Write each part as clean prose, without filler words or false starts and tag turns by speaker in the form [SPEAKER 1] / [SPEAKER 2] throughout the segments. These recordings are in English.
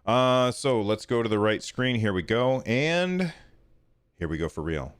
[SPEAKER 1] So let's go to the right screen. Here we go. And here we go for real.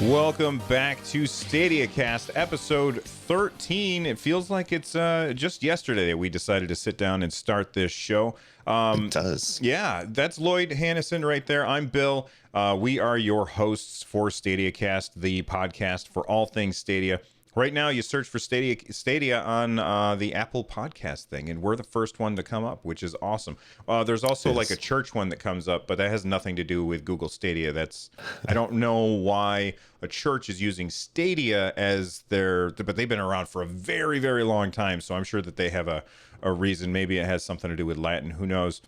[SPEAKER 1] Welcome back to Stadiacast, episode 13. It feels like it's just yesterday that we decided to sit down and start this show.
[SPEAKER 2] It does.
[SPEAKER 1] Yeah, that's Lloyd Hannison right there. I'm Bill. We are your hosts for Stadiacast, the podcast for all things Stadia. Right now, you search for Stadia on the Apple podcast thing, and we're the first one to come up, which is awesome. There's also like a church one that comes up, but that has nothing to do with Google Stadia. I don't know why a church is using Stadia as but they've been around for a very, very long time, so I'm sure that they have a reason. Maybe it has something to do with Latin. Who knows?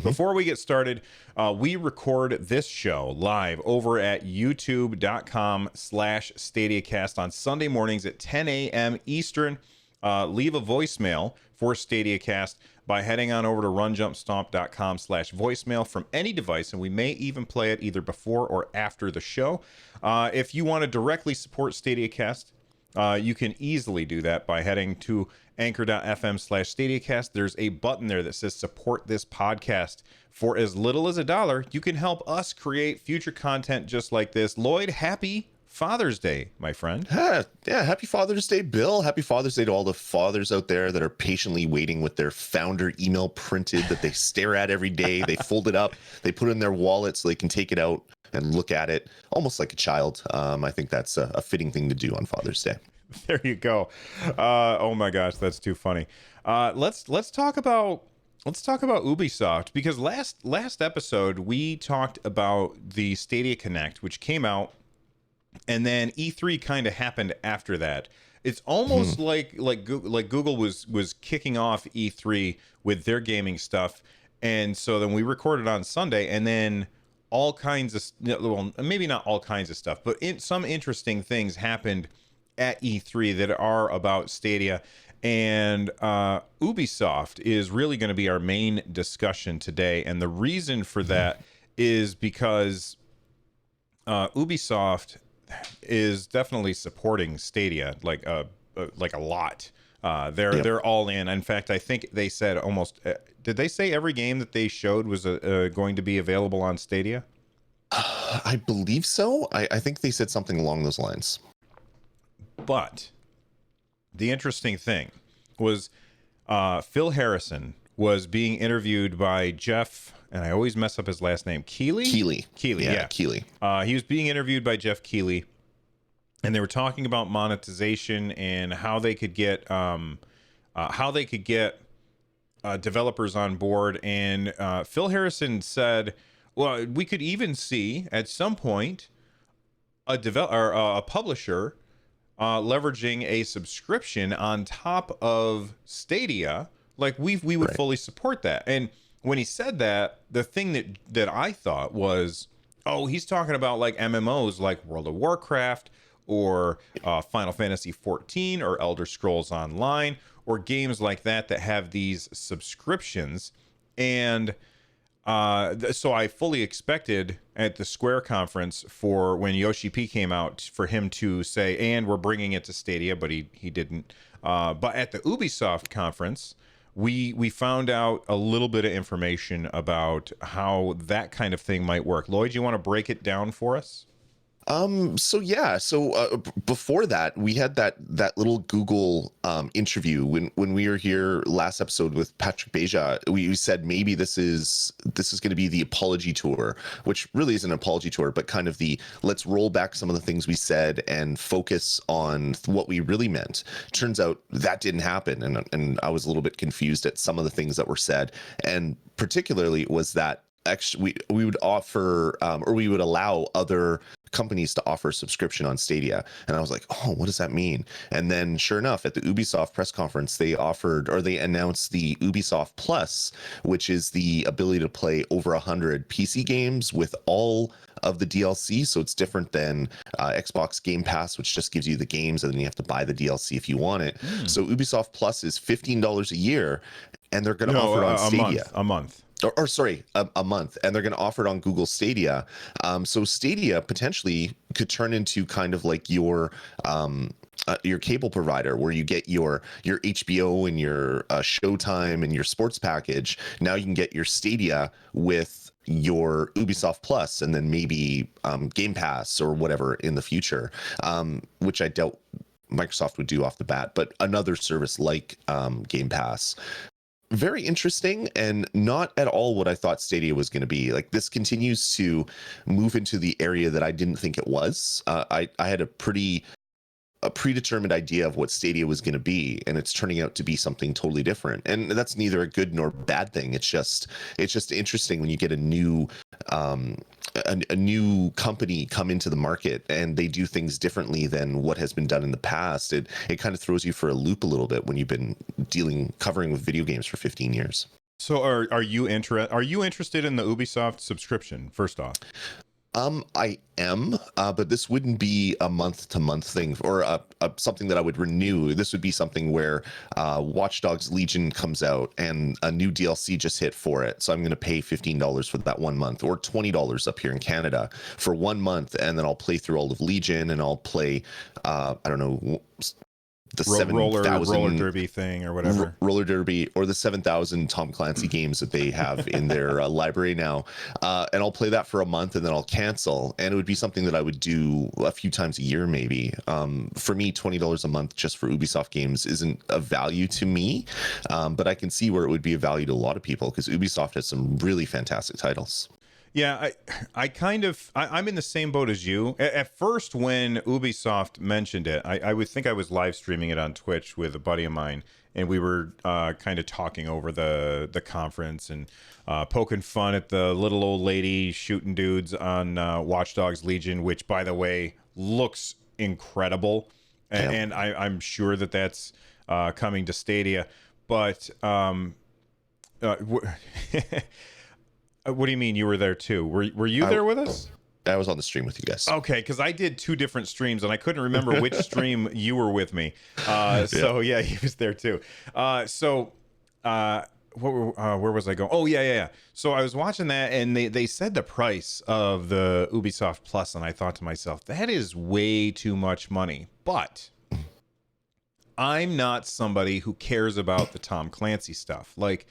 [SPEAKER 1] Before we get started, we record this show live over at youtube.com/Stadiacast on Sunday mornings at 10 a.m. Eastern. Leave a voicemail for Stadiacast by heading on over to runjumpstomp.com/voicemail from any device, and we may even play it either before or after the show. If you want to directly support Stadiacast, you can easily do that by heading to anchor.fm/Stadiacast. There's a button there that says support this podcast. For as little as $1, you can help us create future content just like this. Lloyd, happy Father's Day, my friend.
[SPEAKER 2] Yeah, happy Father's Day, Bill. Happy Father's Day to all the fathers out there that are patiently waiting with their founder email printed that they stare at every day. They fold it up, they put it in their wallet so they can take it out and look at it almost like a child. I think that's a fitting thing to do on Father's Day.
[SPEAKER 1] There you go. Oh my gosh, that's too funny. Let's talk about Ubisoft, because last episode we talked about the Stadia Connect, which came out, and then E3 kind of happened after that. It's almost like Google was kicking off E3 with their gaming stuff, and so then we recorded on Sunday, and then all kinds of, well, maybe not all kinds of stuff, but some interesting things happened at E3 that are about Stadia, and Ubisoft is really going to be our main discussion today. And the reason for that is because Ubisoft is definitely supporting Stadia like a lot. They're all in. In fact, I think they said almost. Did they say every game that they showed was going to be available on Stadia?
[SPEAKER 2] I believe so. I think they said something along those lines.
[SPEAKER 1] But the interesting thing was Phil Harrison was being interviewed by Jeff, and I always mess up his last name, Keighley? Keighley, yeah.
[SPEAKER 2] Keighley.
[SPEAKER 1] He was being interviewed by Jeff Keighley, and they were talking about monetization and how they could get developers on board. And Phil Harrison said, well, we could even see at some point a publisher leveraging a subscription on top of Stadia. Like we would fully support that. And when he said that, the thing that I thought was, oh, he's talking about like MMOs like World of Warcraft or Final Fantasy 14 or Elder Scrolls Online or games like that have these subscriptions. And so I fully expected at the Square conference for when Yoshi P came out for him to say, and we're bringing it to Stadia, but he didn't. But at the Ubisoft conference, we found out a little bit of information about how that kind of thing might work. Lloyd, you want to break it down for us?
[SPEAKER 2] Before that, we had that little Google interview when we were here last episode with Patrick Beja. We said maybe this is going to be the apology tour, which really isn't an apology tour, but kind of the let's roll back some of the things we said and focus on what we really meant. Turns out that didn't happen, and I was a little bit confused at some of the things that were said, and particularly was that actually we would offer or we would allow other companies to offer subscription on Stadia. And I was like, oh, what does that mean? And then sure enough, at the Ubisoft press conference, they announced the Ubisoft Plus, which is the ability to play over 100 PC games with all of the DLC. So it's different than Xbox Game Pass, which just gives you the games and then you have to buy the DLC if you want it. So Ubisoft Plus is $15 a year, and they're going to offer it on Stadia.
[SPEAKER 1] A month.
[SPEAKER 2] Or sorry, a month, and they're going to offer it on Google Stadia. So Stadia potentially could turn into kind of like your cable provider, where you get your HBO and your Showtime and your sports package. Now you can get your Stadia with your Ubisoft Plus, and then maybe Game Pass or whatever in the future, which I doubt Microsoft would do off the bat, but another service like Game Pass. Very interesting, and not at all what I thought Stadia was going to be. Like, this continues to move into the area that I didn't think it was. I had a predetermined idea of what Stadia was going to be, and it's turning out to be something totally different. And that's neither a good nor bad thing. It's just interesting when you get a new company come into the market and they do things differently than what has been done in the past. It kind of throws you for a loop a little bit when you've been covering with video games for 15 years.
[SPEAKER 1] So are you interested in the Ubisoft subscription, first off?
[SPEAKER 2] I am, but this wouldn't be a month-to-month thing or something that I would renew. This would be something where Watch Dogs Legion comes out and a new DLC just hit for it. So I'm going to pay $15 for that 1 month, or $20 up here in Canada for 1 month, and then I'll play through all of Legion, and I'll play, I don't know, the
[SPEAKER 1] roller derby thing or whatever,
[SPEAKER 2] roller derby, or the 7,000 Tom Clancy games that they have in their library now, and I'll play that for a month and then I'll cancel. And it would be something that I would do a few times a year, maybe. For me, $20 a month just for Ubisoft games isn't a value to me, but I can see where it would be a value to a lot of people, because Ubisoft has some really fantastic titles.
[SPEAKER 1] Yeah, I'm in the same boat as you. At first, when Ubisoft mentioned it, I would think I was live streaming it on Twitch with a buddy of mine, and we were kind of talking over the conference and poking fun at the little old lady shooting dudes on Watch Dogs Legion, which, by the way, looks incredible.
[SPEAKER 2] Yeah.
[SPEAKER 1] And I'm sure that's coming to Stadia. But what do you mean you were there too? Were you there with us?
[SPEAKER 2] I was on the stream with you guys.
[SPEAKER 1] Okay, because I did 2 different streams and I couldn't remember which stream you were with me. So yeah, he was there too. Where was I going? Oh yeah. So I was watching that, and they said the price of the Ubisoft Plus, and I thought to myself, that is way too much money. But I'm not somebody who cares about the Tom Clancy stuff. Like,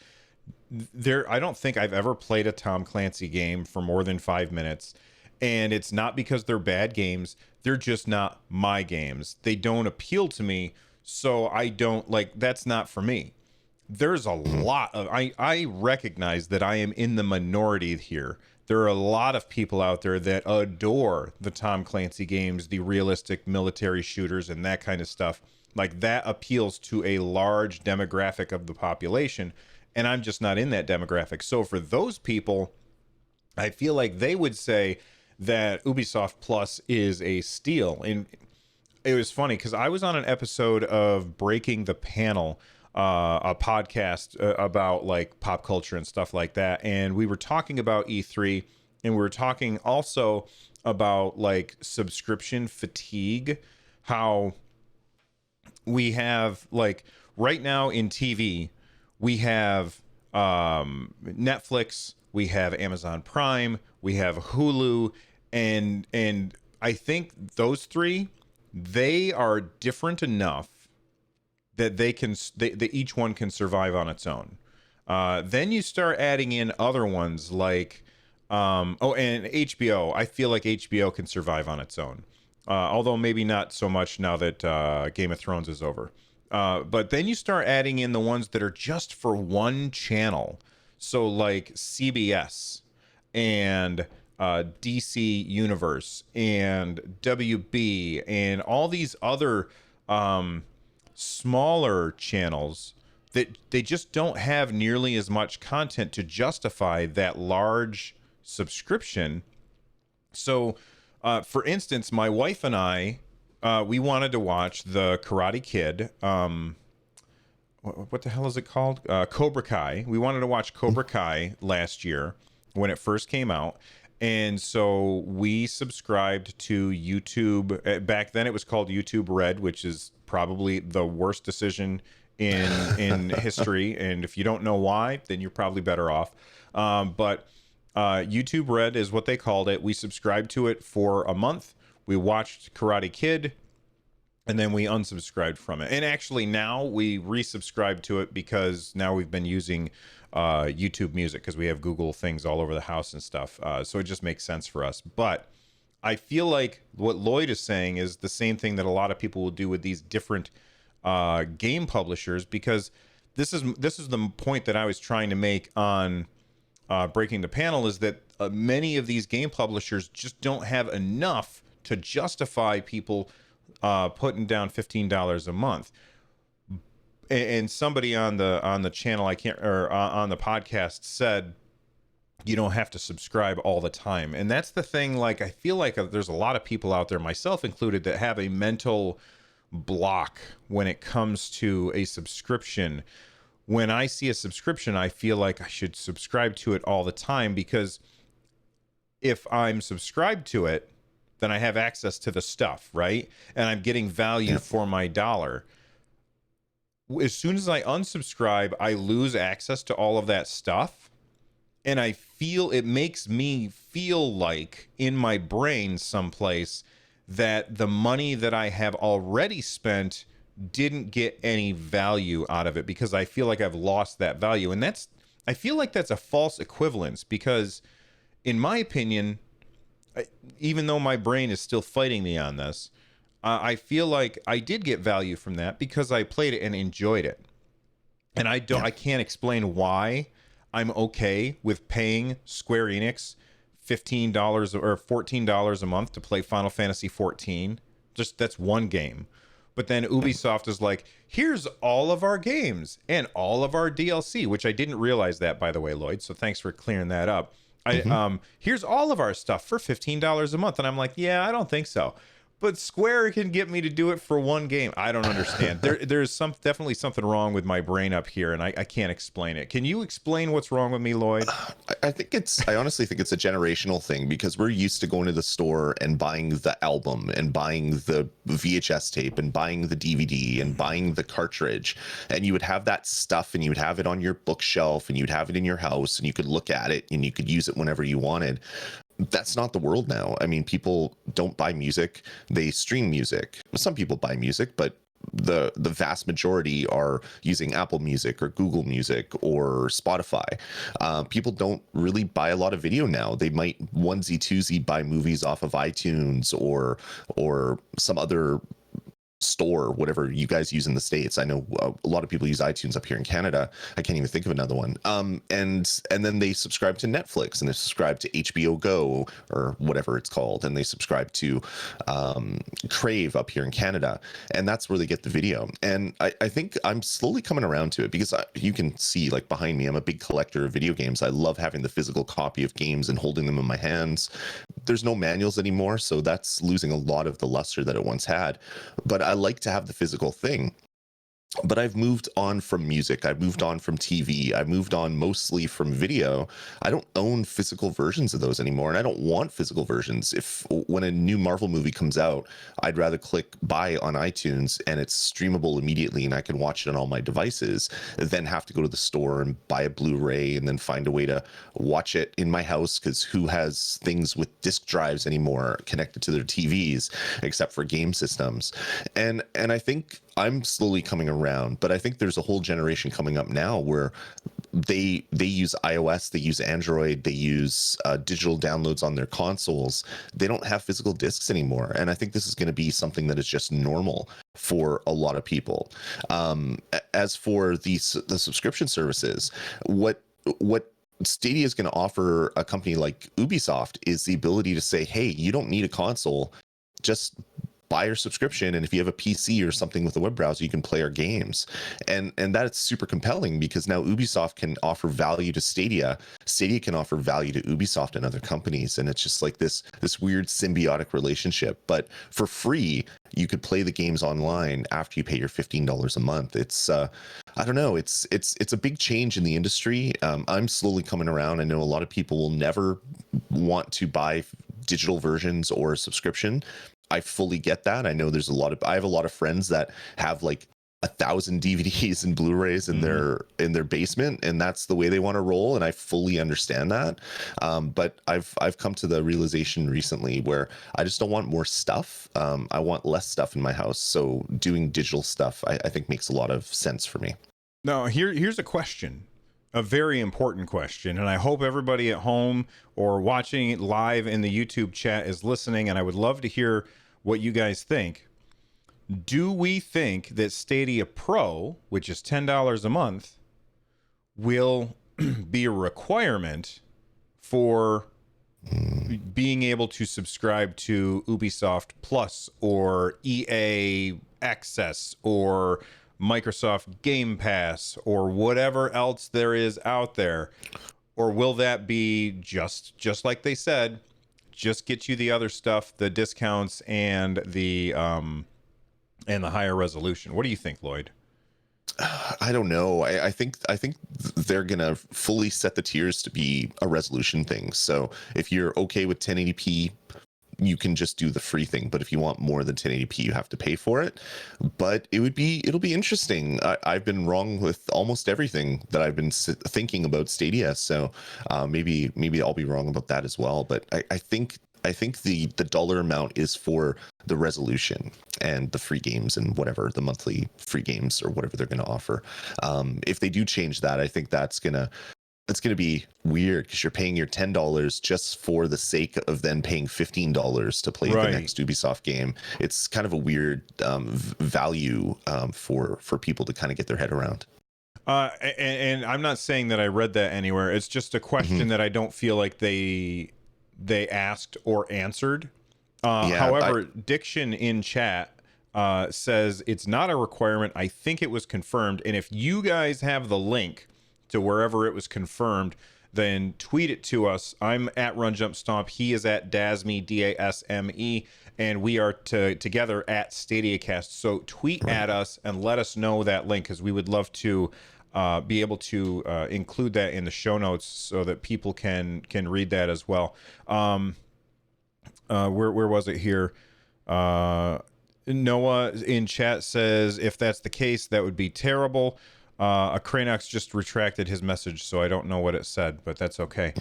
[SPEAKER 1] I don't think I've ever played a Tom Clancy game for more than 5 minutes, and it's not because they're bad games. They're just not my games. They don't appeal to me, so I don't that's not for me. There's a lot of I recognize that I am in the minority here. There are a lot of people out there that adore the Tom Clancy games, the realistic military shooters and that kind of stuff. Like, that appeals to a large demographic of the population. And I'm just not in that demographic. So for those people, I feel like they would say that Ubisoft Plus is a steal. And it was funny because I was on an episode of Breaking the Panel, a podcast about like pop culture and stuff like that. And we were talking about E3, and we were talking also about like subscription fatigue, how we have like right now in TV, we have Netflix, we have Amazon Prime, we have Hulu, and I think those 3, they are different enough that they each one can survive on its own. Then you start adding in other ones like and HBO. I feel like HBO can survive on its own, although maybe not so much now that Game of Thrones is over. But then you start adding in the ones that are just for one channel. So like CBS and DC Universe and WB and all these other smaller channels that they just don't have nearly as much content to justify that large subscription. So, for instance, my wife and I, we wanted to watch the Karate Kid. What the hell is it called? Cobra Kai. We wanted to watch Cobra Kai last year when it first came out. And so we subscribed to YouTube. Back then it was called YouTube Red, which is probably the worst decision in history. And if you don't know why, then you're probably better off. But YouTube Red is what they called it. We subscribed to it for a month. We watched Karate Kid, and then we unsubscribed from it. And actually now we resubscribed to it because now we've been using YouTube Music because we have Google things all over the house and stuff. So it just makes sense for us. But I feel like what Lloyd is saying is the same thing that a lot of people will do with these different game publishers, because this is the point that I was trying to make on Breaking the Panel, is that many of these game publishers just don't have enough to justify people putting down $15 a month. And somebody on the channel, on the podcast, said you don't have to subscribe all the time. And that's the thing. Like, I feel like there's a lot of people out there, myself included, that have a mental block when it comes to a subscription. When I see a subscription, I feel like I should subscribe to it all the time, because if I'm subscribed to it, then I have access to the stuff, right? And I'm getting value for my dollar. As soon as I unsubscribe, I lose access to all of that stuff. And I feel it makes me feel like in my brain someplace that the money that I have already spent didn't get any value out of it, because I feel like I've lost that value. And I feel like that's a false equivalence, because in my opinion, even though my brain is still fighting me on this, I feel like I did get value from that because I played it and enjoyed it. And I can't explain why I'm okay with paying Square Enix $15 or $14 a month to play Final Fantasy 14. Just, that's one game. But then Ubisoft is like, here's all of our games and all of our DLC, which I didn't realize that, by the way, Lloyd. So thanks for clearing that up. Here's all of our stuff for $15 a month. And I'm like, yeah, I don't think so. But Square can get me to do it for one game. I don't understand. There's definitely something wrong with my brain up here, and I can't explain it. Can you explain what's wrong with me, Lloyd?
[SPEAKER 2] I honestly think it's a generational thing, because we're used to going to the store and buying the album and buying the VHS tape and buying the DVD and buying the cartridge. And you would have that stuff and you would have it on your bookshelf and you'd have it in your house and you could look at it and you could use it whenever you wanted. That's not the world now. I mean, people don't buy music, they stream music. Some people buy music, but the vast majority are using Apple Music or Google Music or Spotify. People don't really buy a lot of video now. They might onesie twosie buy movies off of iTunes or some other store, whatever you guys use in the States. I know a lot of people use iTunes up here in Canada. I can't even think of another one. And then they subscribe to Netflix, and they subscribe to HBO Go or whatever it's called, and they subscribe to Crave up here in Canada, and that's where they get the video. And I think I'm slowly coming around to it, because you can see, like, behind me, I'm a big collector of video games. I love having the physical copy of games and holding them in my hands. There's no manuals anymore, so that's losing a lot of the luster that it once had. But I like to have the physical thing. But I've moved on from music. I've moved on from TV. I moved on mostly from video. I don't own physical versions of those anymore, and I don't want physical versions. When a new Marvel movie comes out, I'd rather click buy on iTunes and it's streamable immediately and I can watch it on all my devices than have to go to the store and buy a Blu-ray and then find a way to watch it in my house, because who has things with disk drives anymore connected to their TVs except for game systems? And I think I'm slowly coming around, but I think there's a whole generation coming up now where they use iOS, they use Android, they use digital downloads on their consoles. They don't have physical discs anymore, and I think this is going to be something that is just normal for a lot of people. As for the subscription services, what Stadia is going to offer a company like Ubisoft is the ability to say, hey, you don't need a console, just buy your subscription, and if you have a PC or something with a web browser, you can play our games. And that's super compelling, because now Ubisoft can offer value to Stadia, Stadia can offer value to Ubisoft and other companies, and it's just like this weird symbiotic relationship. But for free, you could play the games online after you pay your $15 a month. It's I don't know, it's a big change in the industry. I'm slowly coming around. I know a lot of people will never want to buy digital versions or a subscription. I fully get that. I know I have a lot of friends that have like 1,000 DVDs and Blu-rays in their basement, and that's the way they want to roll. And I fully understand that. But I've come to the realization recently where I just don't want more stuff. I want less stuff in my house. So doing digital stuff, I think makes a lot of sense for me.
[SPEAKER 1] Now, here's a question. A very important question, and I hope everybody at home or watching it live in the YouTube chat is listening, and I would love to hear what you guys think. Do we think that Stadia Pro, which is $10 a month, will be a requirement for being able to subscribe to Ubisoft Plus or EA Access or Microsoft Game Pass or whatever else there is out there? Or will that be just like they said, just get you the other stuff, the discounts and the higher resolution? What do you think, Lloyd?
[SPEAKER 2] I don't know. I think they're gonna fully set the tiers to be a resolution thing. So if you're okay with 1080p, you can just do the free thing. But if you want more than 1080p, you have to pay for it. But it'll be interesting. I've been wrong with almost everything that I've been thinking about Stadia. So maybe I'll be wrong about that as well. But I think the dollar amount is for the resolution and the free games and whatever, the monthly free games or whatever they're going to offer. If they do change that, I think that's going to be weird, because you're paying your $10 just for the sake of then paying $15 to play the next Ubisoft game. It's kind of a weird value for people to kind of get their head around.
[SPEAKER 1] And I'm not saying that I read that anywhere. It's just a question that I don't feel like they asked or answered. However, Diction in chat says it's not a requirement. I think it was confirmed. And if you guys have the link to wherever it was confirmed, then tweet it to us. I'm at Run Jump Stomp. He is at Dasme, Dasme, and we are together at Stadiacast. So tweet at us and let us know that link, because we would love to be able to include that in the show notes so that people can read that as well. Where was it here? Noah in chat says, if that's the case, that would be terrible. A Cranox just retracted his message, so I don't know what it said, but that's okay.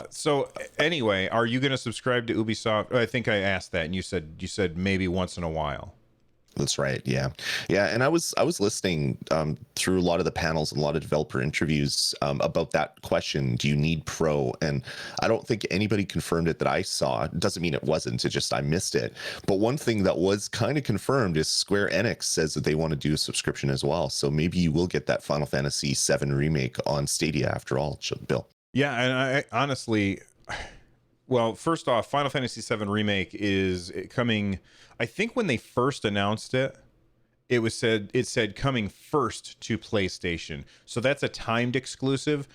[SPEAKER 1] So anyway, are you going to subscribe to Ubisoft? I think I asked that, and you said maybe once in a while.
[SPEAKER 2] That's right. Yeah. And I was listening through a lot of the panels and a lot of developer interviews about that question. Do you need Pro? And I don't think anybody confirmed it that I saw. It doesn't mean it wasn't. It just I missed it. But one thing that was kind of confirmed is Square Enix says that they want to do a subscription as well. So maybe you will get that Final Fantasy VII remake on Stadia after all, Bill.
[SPEAKER 1] Yeah, and I honestly, well, first off, Final Fantasy VII Remake is coming. I think when they first announced it, it said coming first to PlayStation. So that's a timed exclusive.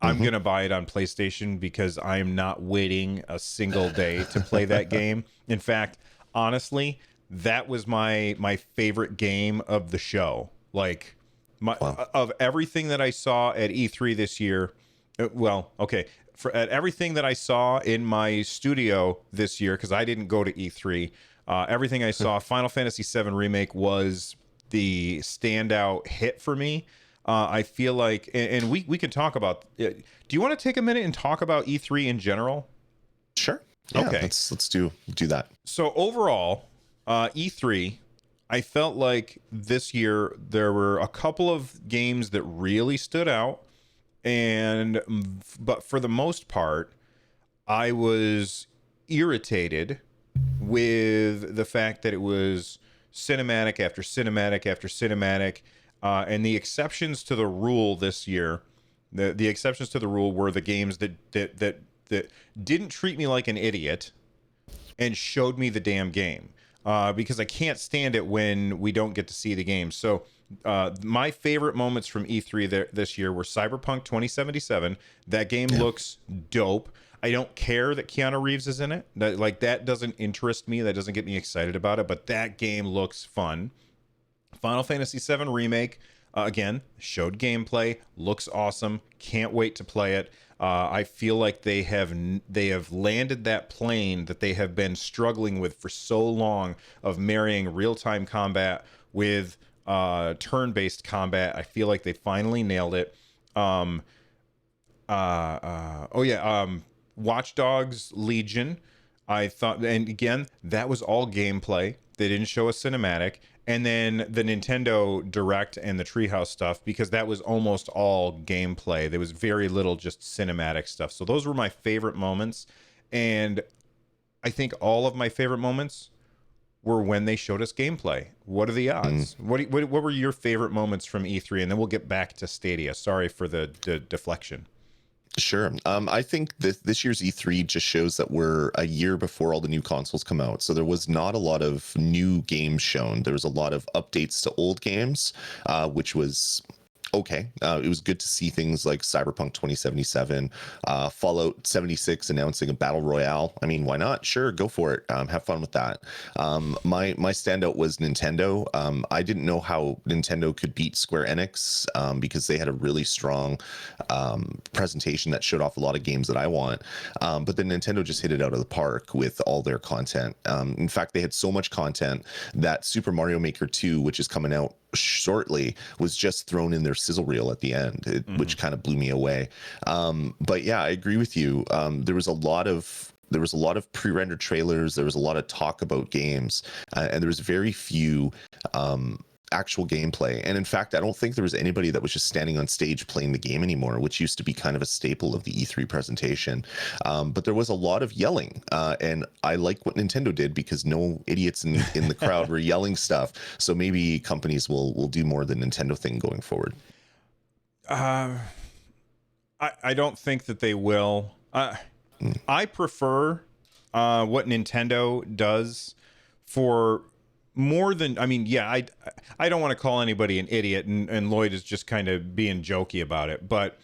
[SPEAKER 1] I'm going to buy it on PlayStation because I am not waiting a single day to play that game. In fact, honestly, that was my favorite game of the show. Like of everything that I saw at E3 this year. At everything that I saw in my studio this year, because I didn't go to E3, everything I saw, Final Fantasy VII Remake was the standout hit for me. I feel like, and we can talk about it. Do you want to take a minute and talk about E3 in general?
[SPEAKER 2] Sure. Yeah,
[SPEAKER 1] okay.
[SPEAKER 2] Let's do that.
[SPEAKER 1] So overall, E3, I felt like this year there were a couple of games that really stood out. But for the most part, I was irritated with the fact that it was cinematic after cinematic after cinematic, and the exceptions to the rule this year. The exceptions to the rule were the games that didn't treat me like an idiot and showed me the damn game. because I can't stand it when we don't get to see the game. So my favorite moments from E3 this year were Cyberpunk 2077. That game looks dope. I don't care that Keanu Reeves is in it. That doesn't interest me. That doesn't get me excited about it. But that game looks fun. Final Fantasy VII Remake, again, showed gameplay, looks awesome. Can't wait to play it. I feel like they have landed that plane that they have been struggling with for so long of marrying real-time combat with turn-based combat. I feel like they finally nailed it. Watch Dogs Legion. I thought, and again, that was all gameplay. They didn't show a cinematic. And then the Nintendo Direct and the Treehouse stuff, because that was almost all gameplay. There was very little just cinematic stuff. So those were my favorite moments. And I think all of my favorite moments were when they showed us gameplay. What are the odds? What were your favorite moments from E3? And then we'll get back to Stadia. Sorry for the deflection.
[SPEAKER 2] Sure. I think this year's E3 just shows that we're a year before all the new consoles come out. So there was not a lot of new games shown. There was a lot of updates to old games, which was okay. It was good to see things like Cyberpunk 2077, Fallout 76 announcing a battle royale. I mean, why not? Sure, go for it. Have fun with that. My standout was Nintendo. I didn't know how Nintendo could beat Square Enix because they had a really strong presentation that showed off a lot of games that I want. But then Nintendo just hit it out of the park with all their content. In fact, they had so much content that Super Mario Maker 2, which is coming out shortly, was just thrown in their sizzle reel at the end, which kind of blew me away. But yeah, I agree with you. There was a lot of pre-rendered trailers. There was a lot of talk about games, and there was very few actual gameplay. And in fact, I don't think there was anybody that was just standing on stage playing the game anymore, which used to be kind of a staple of the E3 presentation. But there was a lot of yelling, and I like what Nintendo did because no idiots in the crowd were yelling stuff. So maybe companies will do more the Nintendo thing going forward.
[SPEAKER 1] I don't think that they will. I prefer what Nintendo does for more than, I mean, yeah, I don't want to call anybody an idiot, and Lloyd is just kind of being jokey about it, but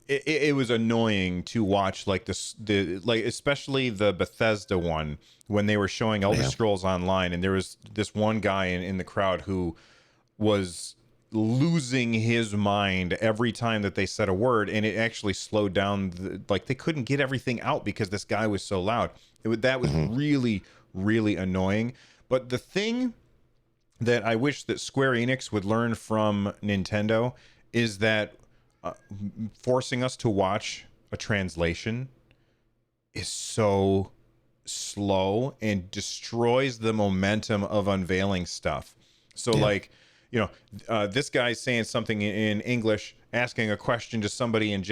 [SPEAKER 1] it was annoying to watch, like especially the Bethesda one, when they were showing Elder Scrolls Online, and there was this one guy in the crowd who was losing his mind every time that they said a word, and it actually slowed down they couldn't get everything out because this guy was so loud. That was really, really annoying. But the thing that I wish that Square Enix would learn from Nintendo is that forcing us to watch a translation is so slow and destroys the momentum of unveiling stuff. So this guy's saying something in English, asking a question to somebody in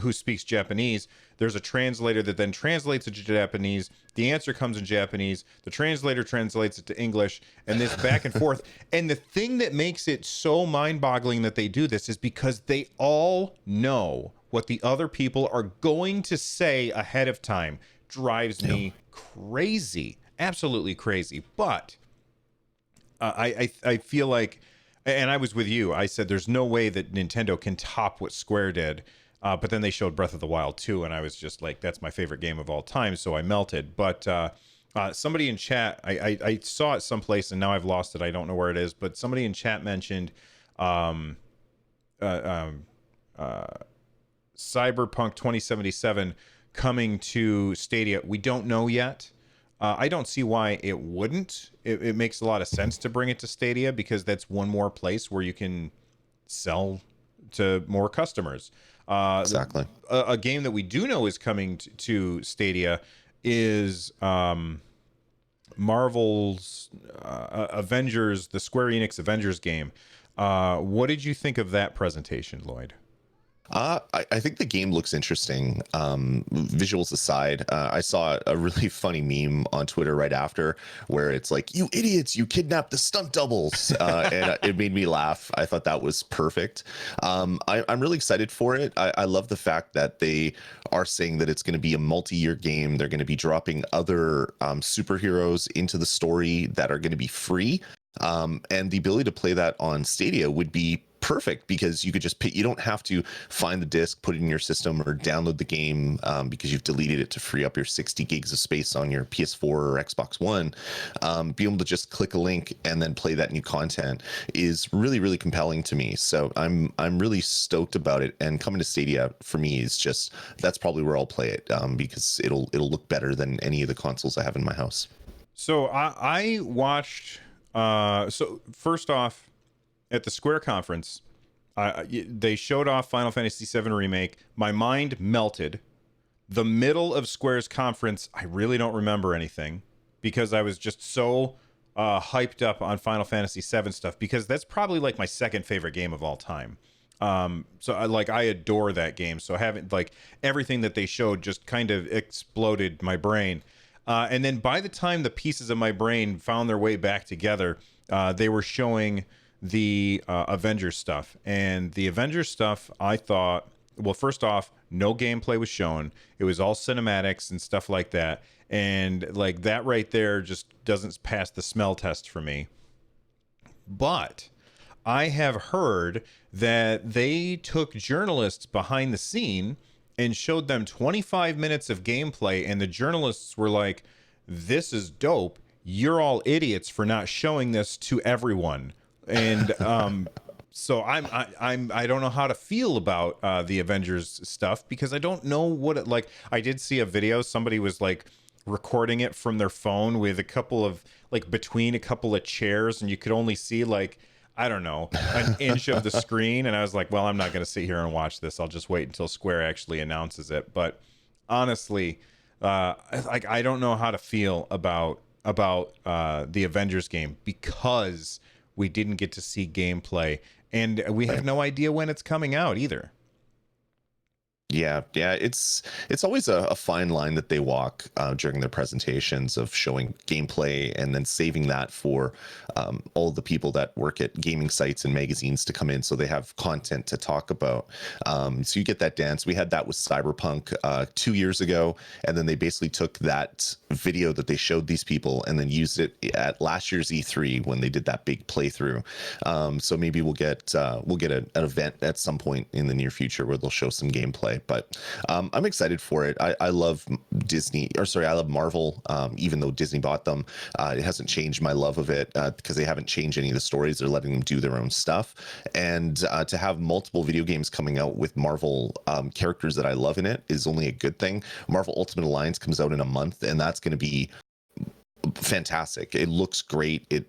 [SPEAKER 1] who speaks Japanese. There's a translator that then translates it to Japanese. The answer comes in Japanese. The translator translates it to English, and this back and forth. And the thing that makes it so mind-boggling that they do this is because they all know what the other people are going to say ahead of time. Drives me crazy, absolutely crazy. But I feel like, and I was with you, I said there's no way that Nintendo can top what Square did. But then they showed Breath of the Wild 2, and I was just like, that's my favorite game of all time, so I melted. But somebody in chat, I saw it someplace, and now I've lost it. I don't know where it is, but somebody in chat mentioned Cyberpunk 2077 coming to Stadia. We don't know yet. I don't see why it wouldn't. It makes a lot of sense to bring it to Stadia because that's one more place where you can sell to more customers.
[SPEAKER 2] Exactly.
[SPEAKER 1] A game that we do know is coming to Stadia is Marvel's Avengers, the Square Enix Avengers game. What did you think of that presentation, Lloyd?
[SPEAKER 2] I think the game looks interesting. Visuals aside, I saw a really funny meme on Twitter right after where it's like, "You idiots, you kidnapped the stunt doubles," and it made me laugh. I thought that was perfect. I'm really excited for it. I love the fact that they are saying that it's going to be a multi-year game. They're going to be dropping other superheroes into the story that are going to be free. And the ability to play that on Stadia would be perfect because you could just pick, you don't have to find the disc, put it in your system, or download the game because you've deleted it to free up your 60 gigs of space on your PS4 or Xbox One. Be able to just click a link and then play that new content is really, really compelling to me. So I'm really stoked about it. And coming to Stadia for me is just, that's probably where I'll play it because it'll look better than any of the consoles I have in my house.
[SPEAKER 1] So I watched. So first off, at the Square conference, they showed off Final Fantasy VII Remake. My mind melted. The middle of Square's conference, I really don't remember anything because I was just so hyped up on Final Fantasy VII stuff because that's probably like my second favorite game of all time. So I adore that game. So having like everything that they showed just kind of exploded my brain. And then by the time the pieces of my brain found their way back together, they were showing the Avengers stuff. And the Avengers stuff, I thought, well, first off, no gameplay was shown. It was all cinematics and stuff like that. And like that right there just doesn't pass the smell test for me. But I have heard that they took journalists behind the scene and showed them 25 minutes of gameplay, and the journalists were like, "This is dope. You're all idiots for not showing this to everyone." And so I don't know how to feel about the Avengers stuff because I don't know what it like. I did see a video. Somebody was like recording it from their phone with a couple of like between a couple of chairs, and you could only see like, I don't know, an inch of the screen. And I was like, well, I'm not going to sit here and watch this. I'll just wait until Square actually announces it. But honestly, like I don't know how to feel about the Avengers game because we didn't get to see gameplay and we have no idea when it's coming out either.
[SPEAKER 2] Yeah, it's always a fine line that they walk during their presentations of showing gameplay and then saving that for all the people that work at gaming sites and magazines to come in, so they have content to talk about. So you get that dance. We had that with Cyberpunk 2 years ago, and then they basically took that video that they showed these people and then used it at last year's E3 when they did that big playthrough. So maybe we'll get an event at some point in the near future where they'll show some gameplay. But I'm excited for it. I love I love Marvel, even though Disney bought them. It hasn't changed my love of it because they haven't changed any of the stories. They're letting them do their own stuff. And to have multiple video games coming out with Marvel characters that I love in it is only a good thing. Marvel Ultimate Alliance comes out in a month, and that's going to be fantastic. It looks great.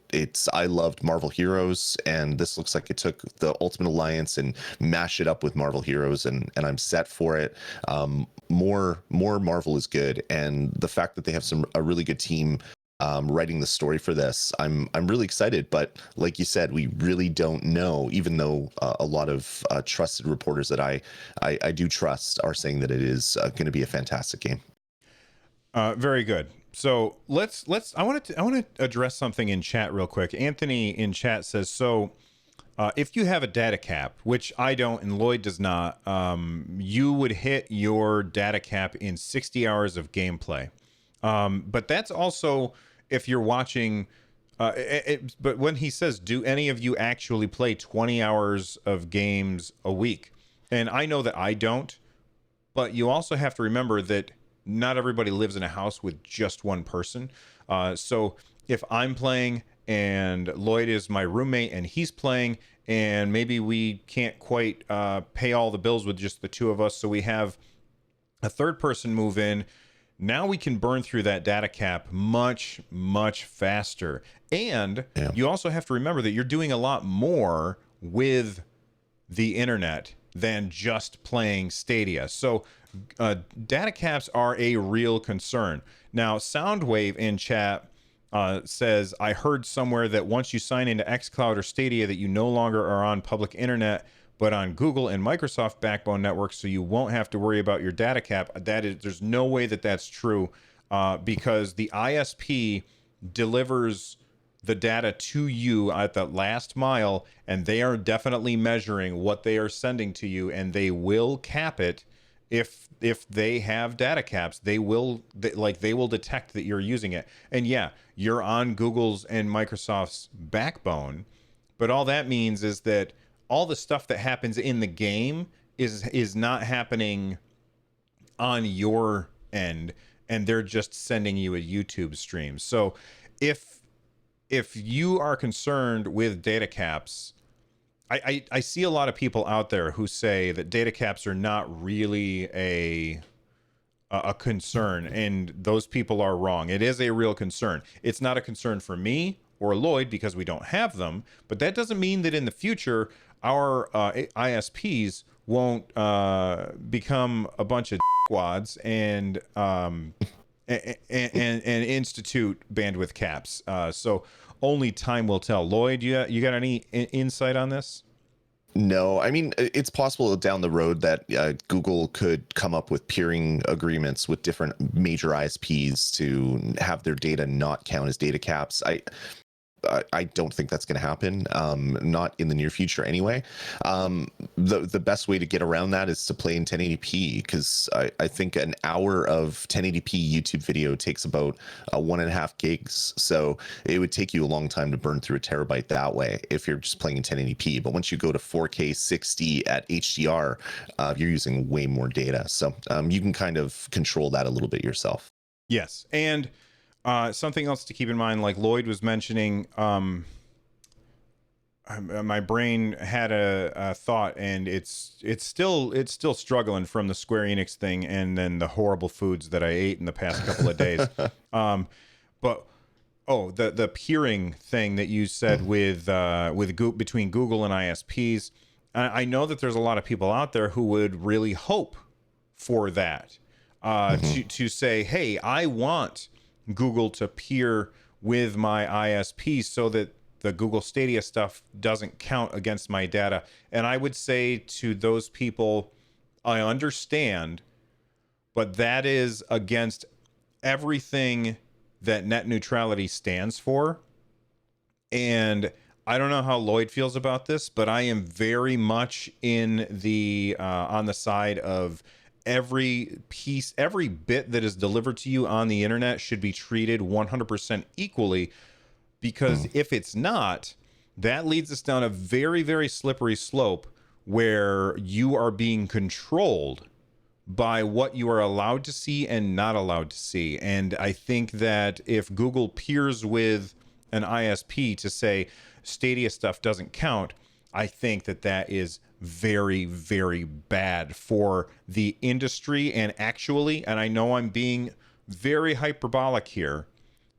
[SPEAKER 2] I loved Marvel Heroes, and this looks like it took the Ultimate Alliance and mashed it up with Marvel Heroes, and I'm set for it. More Marvel is good, and the fact that they have a really good team writing the story for this, I'm really excited. But like you said, we really don't know, even though a lot of trusted reporters that I do trust are saying that it is going to be a fantastic game.
[SPEAKER 1] Very good. So I want to address something in chat real quick. Anthony in chat says, so if you have a data cap, which I don't and Lloyd does not, you would hit your data cap in 60 hours of gameplay. But that's also if you're watching. But when he says, do any of you actually play 20 hours of games a week? And I know that I don't, but you also have to remember that not everybody lives in a house with just one person. So if I'm playing and Lloyd is my roommate and he's playing, and maybe we can't quite pay all the bills with just the two of us, so we have a third person move in, now we can burn through that data cap much, much faster. And you also have to remember that you're doing a lot more with the internet than just playing Stadia. So data caps are a real concern. Now, Soundwave in chat says, I heard somewhere that once you sign into xCloud or Stadia that you no longer are on public internet, but on Google and Microsoft backbone networks, so you won't have to worry about your data cap. There's no way that that's true, because the ISP delivers the data to you at the last mile, and they are definitely measuring what they are sending to you, and they will cap it. If they have data caps, they will detect that you're using it. And yeah, you're on Google's and Microsoft's backbone, but all that means is that all the stuff that happens in the game is not happening on your end, and they're just sending you a YouTube stream. So if you are concerned with data caps, I see a lot of people out there who say that data caps are not really a concern, and those people are wrong. It is a real concern. It's not a concern for me or Lloyd because we don't have them, but that doesn't mean that in the future our ISPs won't become a bunch of wads and institute bandwidth caps. So only time will tell. Lloyd, you got any insight on this?
[SPEAKER 2] No, I mean, it's possible down the road that Google could come up with peering agreements with different major ISPs to have their data not count as data caps. I don't think that's going to happen, not in the near future anyway. The best way to get around that is to play in 1080p, because I think an hour of 1080p YouTube video takes about 1.5 gigs. So it would take you a long time to burn through a terabyte that way if you're just playing in 1080p. But once you go to 4K 60 at HDR, you're using way more data. So you can kind of control that a little bit yourself.
[SPEAKER 1] Yes. And something else to keep in mind, like Lloyd was mentioning, my brain had a thought, and it's still struggling from the Square Enix thing and then the horrible foods that I ate in the past couple of days. But the peering thing that you said with between Google and ISPs, I know that there's a lot of people out there who would really hope for that, to say, hey, I want Google to peer with my ISP so that the Google Stadia stuff doesn't count against my data. And I would say to those people, I understand, but that is against everything that net neutrality stands for. And I don't know how Lloyd feels about this, but I am very much in the on the side of every bit that is delivered to you on the internet should be treated 100% equally, because if it's not, that leads us down a very, very slippery slope where you are being controlled by what you are allowed to see and not allowed to see. And I think that if Google peers with an ISP to say Stadia stuff doesn't count, I think that is very, very bad for the industry. And actually, and I know I'm being very hyperbolic here,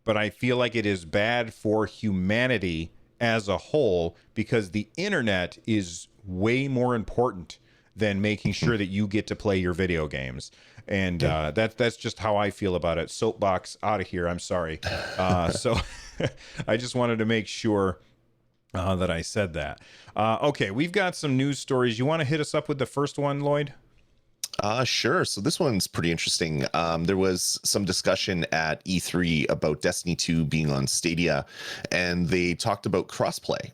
[SPEAKER 1] but I feel like it is bad for humanity as a whole, because the internet is way more important than making sure that you get to play your video games. And that's just how I feel about it. Soapbox out of here. I'm sorry. So I just wanted to make sure that I said that. Okay, we've got some news stories. You want to hit us up with the first one, Lloyd?
[SPEAKER 2] Sure. So this one's pretty interesting. There was some discussion at E3 about Destiny 2 being on Stadia, and they talked about crossplay.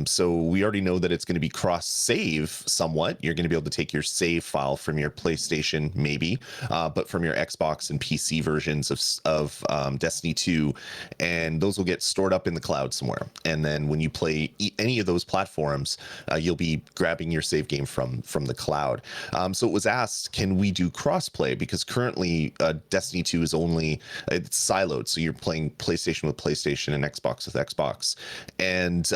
[SPEAKER 2] So we already know that it's going to be cross-save somewhat. You're going to be able to take your save file from your PlayStation, maybe, but from your Xbox and PC versions of Destiny 2, and those will get stored up in the cloud somewhere. And then when you play any of those platforms, you'll be grabbing your save game from the cloud. So it was asked, can we do crossplay? Because currently Destiny 2 is it's siloed. So you're playing PlayStation with PlayStation and Xbox with Xbox. And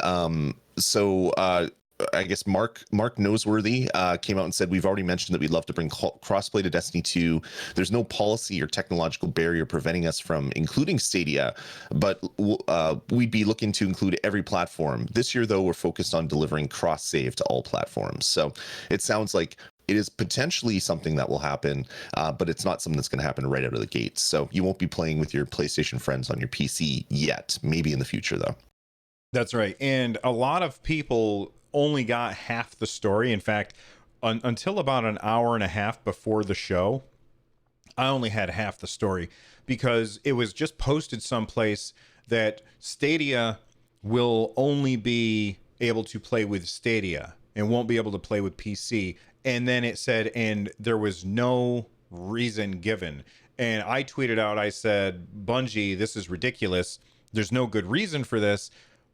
[SPEAKER 2] so I guess Mark Noseworthy came out and said, we've already mentioned that we'd love to bring crossplay to Destiny 2. There's no policy or technological barrier preventing us from including Stadia, but we'd be looking to include every platform. This year, though, we're focused on delivering cross-save to all platforms. So it sounds like it is potentially something that will happen, but it's not something that's going to happen right out of the gates. So you won't be playing with your PlayStation friends on your PC yet. Maybe in the future, though.
[SPEAKER 1] That's right. And a lot of people only got half the story. In fact, until about an hour and a half before the show, I only had half the story because it was just posted someplace that Stadia will only be able to play with Stadia and won't be able to play with PC. And then it said, and there was no reason given. And I tweeted out, I said, Bungie, this is ridiculous. There's no good reason for this.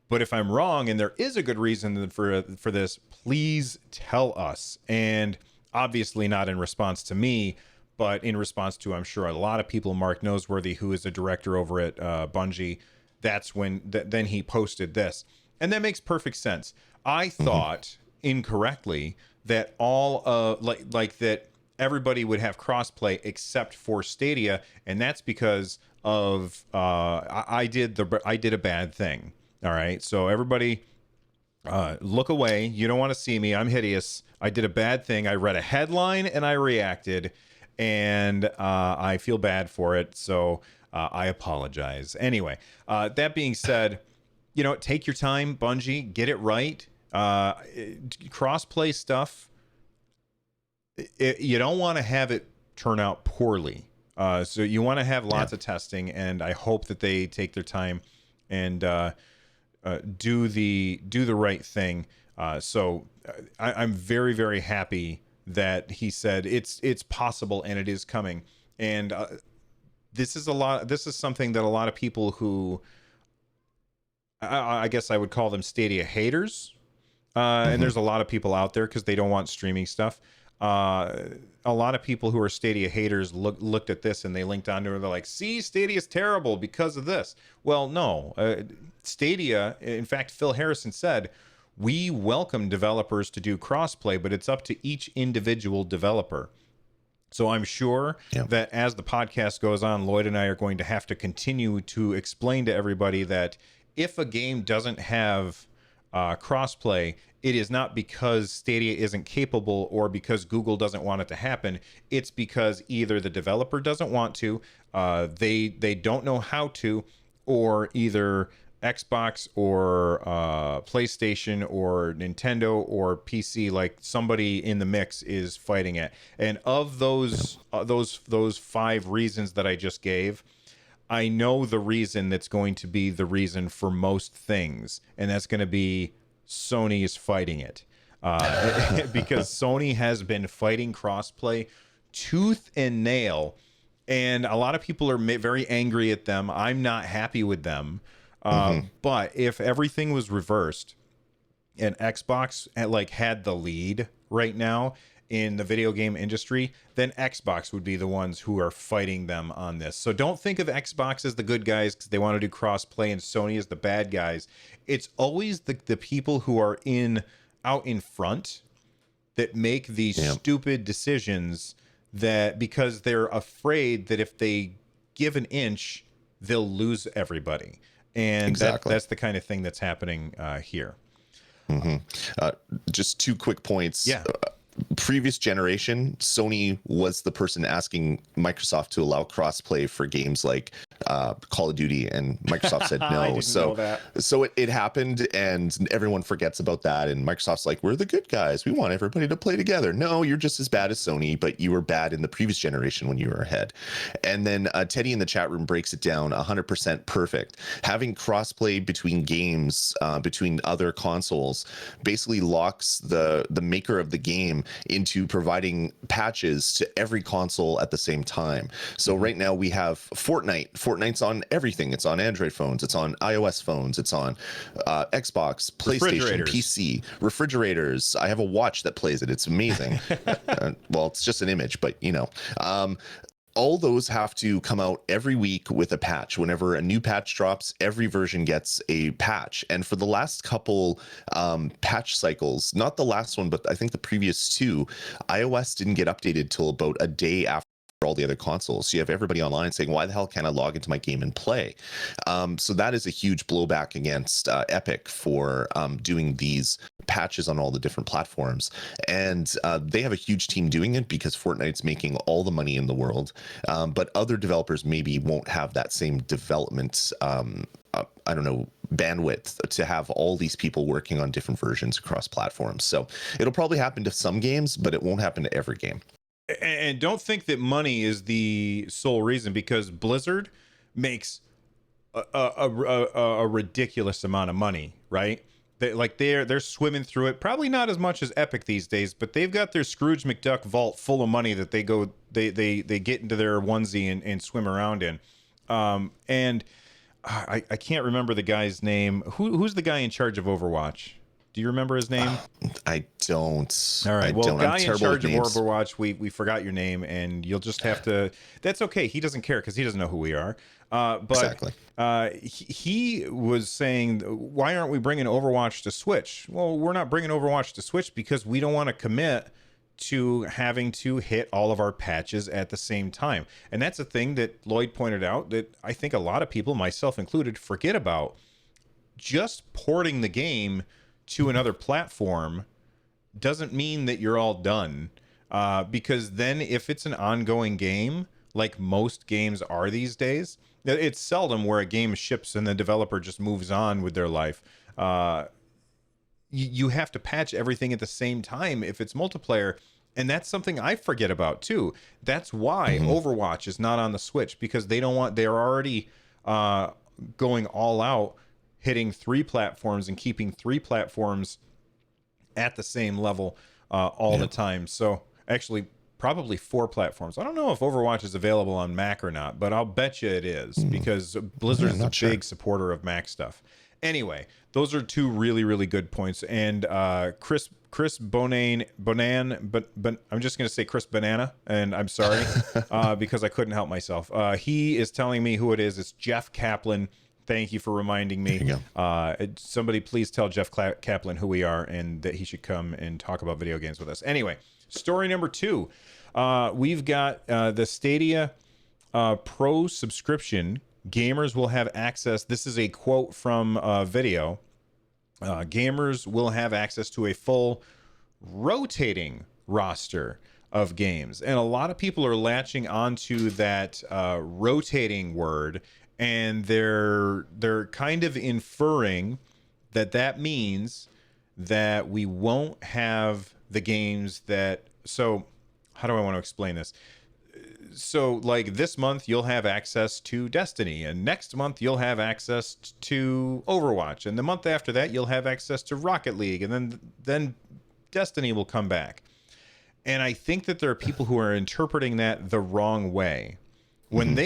[SPEAKER 1] But if I'm wrong and there is a good reason for this, please tell us. And obviously not in response to me, but in response to, I'm sure, a lot of people, Mark Noseworthy, who is a director over at Bungie. That's when then he posted this. And that makes perfect sense. I thought incorrectly that all like that everybody would have crossplay except for Stadia, and that's because of I did a bad thing. All right, so everybody look away. You don't want to see me. I'm hideous. I did a bad thing. I read a headline and I reacted, and I feel bad for it. So I apologize. Anyway, that being said, you know, take your time, Bungie, get it right. Crossplay stuff, you don't want to have it turn out poorly. So you want to have lots of testing, and I hope that they take their time and do the right thing. I'm very, very happy that he said it's possible and it is coming. And this is something that a lot of people who I guess I would call them Stadia haters. And there's a lot of people out there because they don't want streaming stuff. A lot of people who are Stadia haters looked at this and they linked onto it. They're like, see, Stadia's terrible because of this. Well, no. Stadia, in fact, Phil Harrison said, we welcome developers to do crossplay, but it's up to each individual developer. So I'm sure that as the podcast goes on, Lloyd and I are going to have to continue to explain to everybody that if a game doesn't have crossplay, it is not because Stadia isn't capable or because Google doesn't want it to happen. It's because either the developer doesn't want to, they don't know how to, or either Xbox or PlayStation or Nintendo or PC, like somebody in the mix is fighting it. And of those five reasons that I just gave, I know the reason that's going to be the reason for most things, and that's going to be Sony is fighting it. Because Sony has been fighting crossplay tooth and nail, and a lot of people are very angry at them. I'm not happy with them. But if everything was reversed and Xbox had the lead right now in the video game industry, then Xbox would be the ones who are fighting them on this. So don't think of Xbox as the good guys because they want to do cross-play and Sony as the bad guys. It's always the people who are out in front that make these stupid decisions that because they're afraid that if they give an inch, they'll lose everybody. And that's the kind of thing that's happening here.
[SPEAKER 2] Just two quick points. Previous generation, Sony was the person asking Microsoft to allow crossplay for games like Call of Duty, and Microsoft said no. So it happened, and everyone forgets about that. And Microsoft's like, we're the good guys. We want everybody to play together. No, you're just as bad as Sony, but you were bad in the previous generation when you were ahead. And then Teddy in the chat room breaks it down 100% perfect. Having crossplay between games, between other consoles, basically locks the maker of the game into providing patches to every console at the same time. So right now we have Fortnite. Fortnite's on everything. It's on Android phones. It's on iOS phones. It's on Xbox, PlayStation, PC, refrigerators. I have a watch that plays it. It's amazing. Well, it's just an image, but you know. All those have to come out every week with a patch. Whenever a new patch drops, every version gets a patch. And for the last couple patch cycles, not the last one, but I think the previous two, iOS didn't get updated till about a day after all the other consoles. So you have everybody online saying, why the hell can't I log into my game and play? So that is a huge blowback against Epic for doing these patches on all the different platforms. And they have a huge team doing it because Fortnite's making all the money in the world. But other developers maybe won't have that same development, I don't know, bandwidth to have all these people working on different versions across platforms. So it'll probably happen to some games, but it won't happen to every game.
[SPEAKER 1] And don't think that money is the sole reason, because Blizzard makes a ridiculous amount of money, right? They're swimming through it. Probably not as much as Epic these days, but they've got their Scrooge McDuck vault full of money that they get into their onesie and swim around in. And I can't remember the guy's name. Who's the guy in charge of Overwatch? Do you remember his name?
[SPEAKER 2] I don't.
[SPEAKER 1] All right. Well, guy in charge of
[SPEAKER 2] names.
[SPEAKER 1] Overwatch, we forgot your name, and you'll just have to. That's okay. He doesn't care because he doesn't know who we are. But
[SPEAKER 2] Exactly.
[SPEAKER 1] He was saying, why aren't we bringing Overwatch to Switch? Well, we're not bringing Overwatch to Switch because we don't want to commit to having to hit all of our patches at the same time. And that's a thing that Lloyd pointed out that I think a lot of people, myself included, forget about. Just porting the game to another platform doesn't mean that you're all done, because then if it's an ongoing game, like most games are these days, it's seldom where a game ships and the developer just moves on with their life. You have to patch everything at the same time if it's multiplayer, and that's something I forget about too. That's why Overwatch is not on the Switch, because they're already going all out, hitting 3 platforms and keeping 3 platforms at the same level all the time. So actually probably 4 platforms. I don't know if Overwatch is available on Mac or not, but I'll bet you it is, because Blizzard is a big supporter of Mac stuff. Anyway, those are 2 really, really good points. And Chris Bonan, but I'm just going to say Chris Banana, and I'm sorry because I couldn't help myself. He is telling me who it is. It's Jeff Kaplan. Thank you for reminding me. Somebody please tell Jeff Kaplan who we are and that he should come and talk about video games with us. Anyway, story number 2. We've got the Stadia Pro subscription. Gamers will have access. This is a quote from a video. Gamers will have access to a full rotating roster of games. And a lot of people are latching onto that rotating word, and they're kind of inferring that means that we won't have the games that. So how do I want to explain this? So like this month you'll have access to Destiny, and next month you'll have access to Overwatch, and the month after that you'll have access to Rocket League, and then Destiny will come back. And I think that there are people who are interpreting that the wrong way. And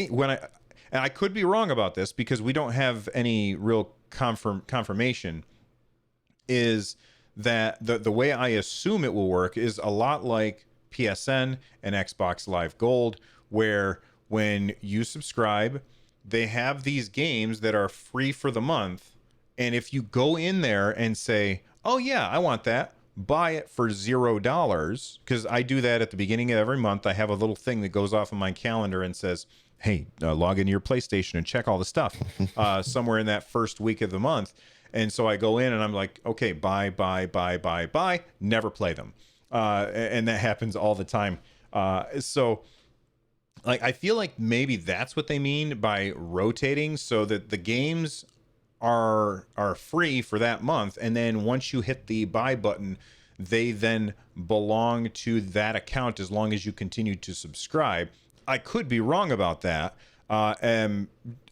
[SPEAKER 1] I could be wrong about this because we don't have any real confirmation, is that the way I assume it will work is a lot like PSN and Xbox Live Gold, where when you subscribe, they have these games that are free for the month. And if you go in there and say, oh yeah, I want that, buy it for $0, because I do that at the beginning of every month. I have a little thing that goes off on my calendar and says, hey, log into your PlayStation and check all the stuff somewhere in that first week of the month. And so I go in and I'm like, okay, buy, never play them. And that happens all the time. So like, I feel like maybe that's what they mean by rotating, so that the games are free for that month. And then once you hit the buy button, they then belong to that account as long as you continue to subscribe. I could be wrong about that.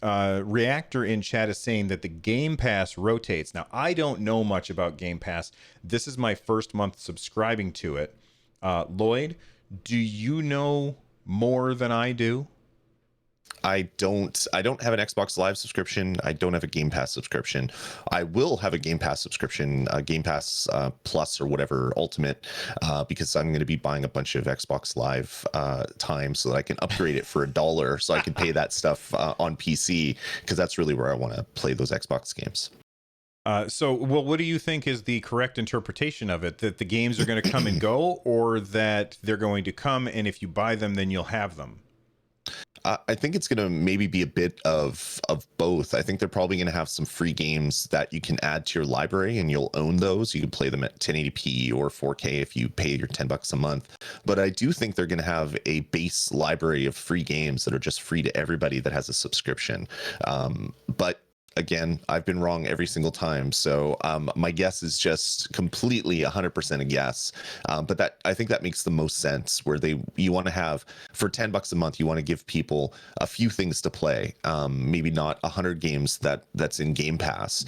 [SPEAKER 1] Reactor in chat is saying that the Game Pass rotates. Now, I don't know much about Game Pass. This is my first month subscribing to it. Lloyd, do you know more than I do?
[SPEAKER 2] I don't have an Xbox Live subscription. I don't have a Game Pass subscription. I will have a Game Pass subscription, Game Pass Plus or whatever, Ultimate, because I'm going to be buying a bunch of Xbox Live time so that I can upgrade it for $1, so I can pay that stuff on PC, because that's really where I want to play those Xbox games.
[SPEAKER 1] Well, what do you think is the correct interpretation of it? That the games are going to come and go, or that they're going to come and if you buy them, then you'll have them?
[SPEAKER 2] I think it's going to maybe be a bit of both. I think they're probably going to have some free games that you can add to your library, and you'll own those. You can play them at 1080p or 4K if you pay your $10 a month. But I do think they're going to have a base library of free games that are just free to everybody that has a subscription. But again, I've been wrong every single time. So my guess is just completely 100% a guess. But that, I think that makes the most sense, where you want to have, for $10 a month, you want to give people a few things to play. Maybe not 100 games that's in Game Pass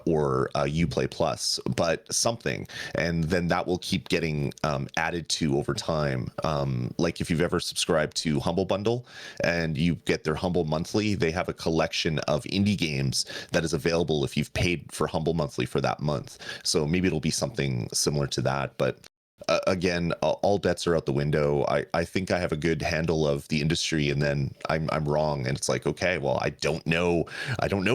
[SPEAKER 2] or Uplay Plus, but something. And then that will keep getting added to over time. Like if you've ever subscribed to Humble Bundle and you get their Humble Monthly, they have a collection of indie games that is available if you've paid for Humble Monthly for that month. So maybe it'll be something similar to that. But again, all bets are out the window. I think I have a good handle of the industry, and then I'm wrong, and it's like, okay, well, I don't know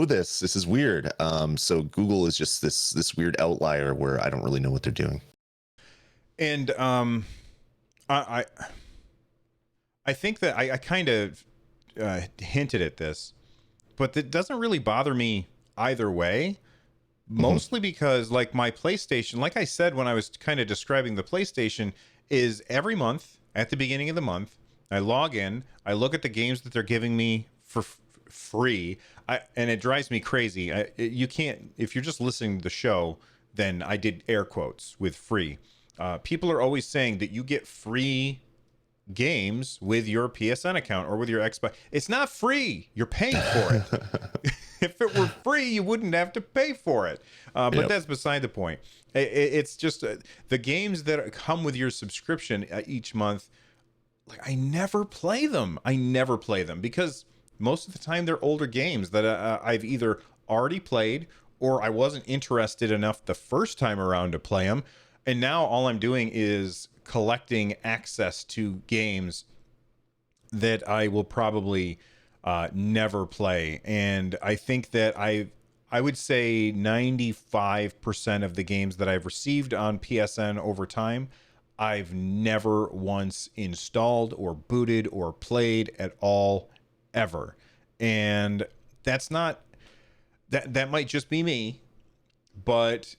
[SPEAKER 2] this. This is weird. So Google is just this weird outlier where I don't really know what they're doing.
[SPEAKER 1] And I think that I kind of hinted at this, but that doesn't really bother me either way. Mostly because, like, my PlayStation, like I said when I was kind of describing the PlayStation, is every month at the beginning of the month, I log in, I look at the games that they're giving me for free, and it drives me crazy. You can't, if you're just listening to the show, then I did air quotes with free. People are always saying that you get free games with your PSN account or with your Xbox. It's not free. You're paying for it. If it were free, you wouldn't have to pay for it. But that's beside the point. It's just the games that come with your subscription each month. Like, I never play them. Because most of the time they're older games that I've either already played or I wasn't interested enough the first time around to play them. And now all I'm doing is collecting access to games that I will probably never play. And I think that I would say 95% of the games that I've received on PSN over time, I've never once installed or booted or played at all, ever. And that's not, that might just be me, but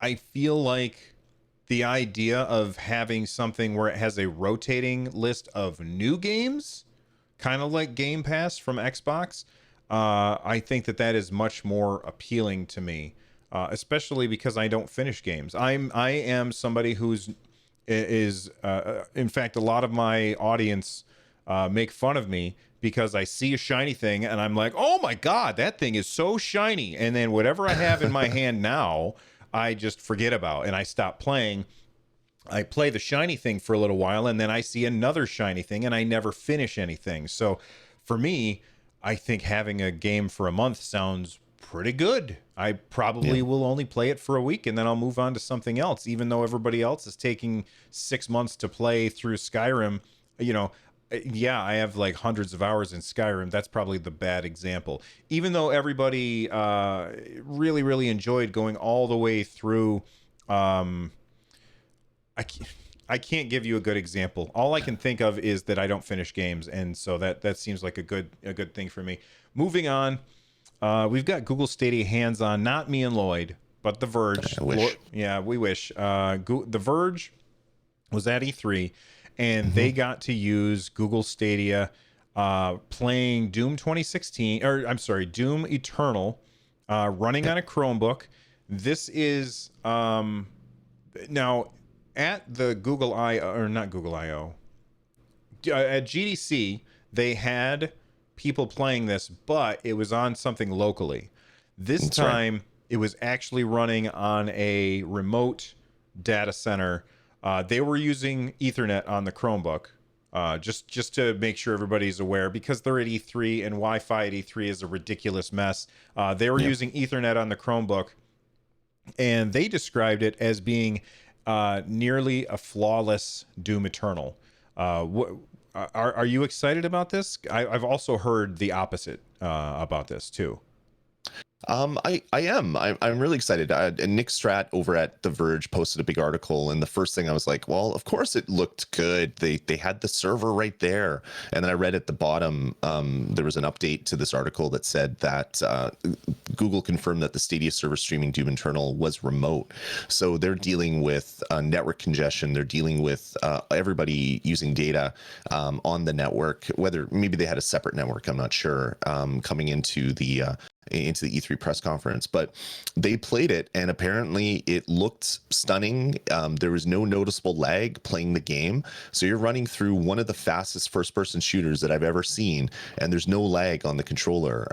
[SPEAKER 1] I feel like the idea of having something where it has a rotating list of new games, kind of like Game Pass from Xbox, I think that is much more appealing to me, especially because I don't finish games. I am somebody who's in fact, a lot of my audience make fun of me because I see a shiny thing and I'm like, oh my God, that thing is so shiny. And then whatever I have in my hand now, I just forget about, and I stop playing. I play the shiny thing for a little while, and then I see another shiny thing, and I never finish anything. So for me, I think having a game for a month sounds pretty good. I probably will only play it for a week, and then I'll move on to something else, even though everybody else is taking 6 months to play through Skyrim. You know, yeah, I have like hundreds of hours in Skyrim. That's probably the bad example. Even though everybody really, really enjoyed going all the way through, I can't give you a good example. All I can think of is that I don't finish games, and so that seems like a good thing for me. Moving on, we've got Google Stadia hands-on. Not me and Lloyd, but The Verge.
[SPEAKER 2] I wish.
[SPEAKER 1] Yeah, we wish. The Verge was at E3. And they got to use Google Stadia playing Doom 2016, or I'm sorry, Doom Eternal, running on a Chromebook. This is now at the Google or not Google I/O, at GDC, they had people playing this, but it was on something locally. This time, it was actually running on a remote data center. They were using Ethernet on the Chromebook, just to make sure everybody's aware, because they're at E3 and Wi-Fi at E3 is a ridiculous mess. They were using Ethernet on the Chromebook, and they described it as being nearly a flawless Doom Eternal. Are you excited about this? I've also heard the opposite about this too.
[SPEAKER 2] I am. I'm really excited. And Nick Strat over at The Verge posted a big article, and the first thing I was like, well, of course it looked good. They had the server right there. And then I read at the bottom, there was an update to this article that said that Google confirmed that the Stadia server streaming Doom Eternal was remote. So they're dealing with network congestion. They're dealing with everybody using data on the network, whether maybe they had a separate network, I'm not sure, coming into the into the E3 press conference, but they played it and apparently it looked stunning. There was no noticeable lag playing the game. So you're running through one of the fastest first person shooters that I've ever seen, and there's no lag on the controller.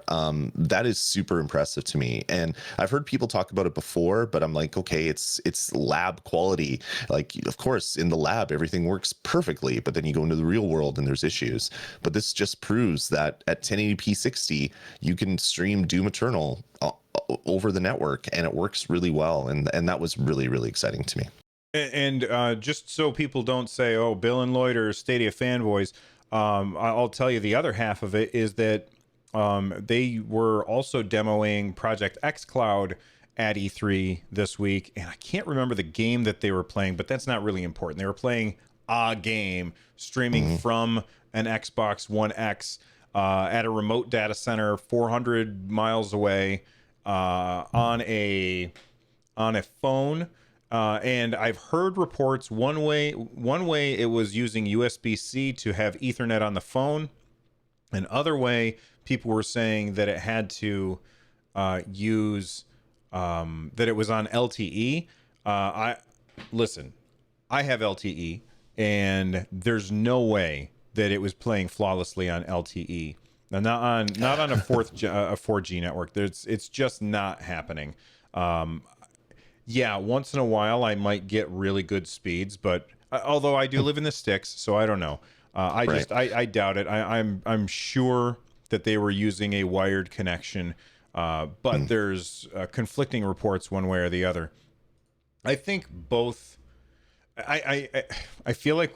[SPEAKER 2] That is super impressive to me. And I've heard people talk about it before, but I'm like, okay, it's lab quality. Like, of course, in the lab, everything works perfectly, but then you go into the real world and there's issues. But this just proves that at 1080p 60, you can stream Doom Eternal over the network, and it works really well. And that was really, really exciting to me.
[SPEAKER 1] And just so people don't say, oh, Bill and Lloyd are Stadia fanboys, I'll tell you the other half of it is that they were also demoing Project xCloud at E3 this week, and I can't remember the game that they were playing, but that's not really important. They were playing a game streaming from an Xbox One X at a remote data center 400 miles away on a phone. And I've heard reports one way it was using USB-C to have Ethernet on the phone. Another way, people were saying that it had to use that it was on LTE. I have LTE, and there's no way that it was playing flawlessly on LTE. Now, not on a 4G network. It's just not happening. Yeah, once in a while I might get really good speeds, but although I do live in the sticks, so I don't know. I doubt it. I'm sure that they were using a wired connection, but there's conflicting reports one way or the other. I think both. I feel like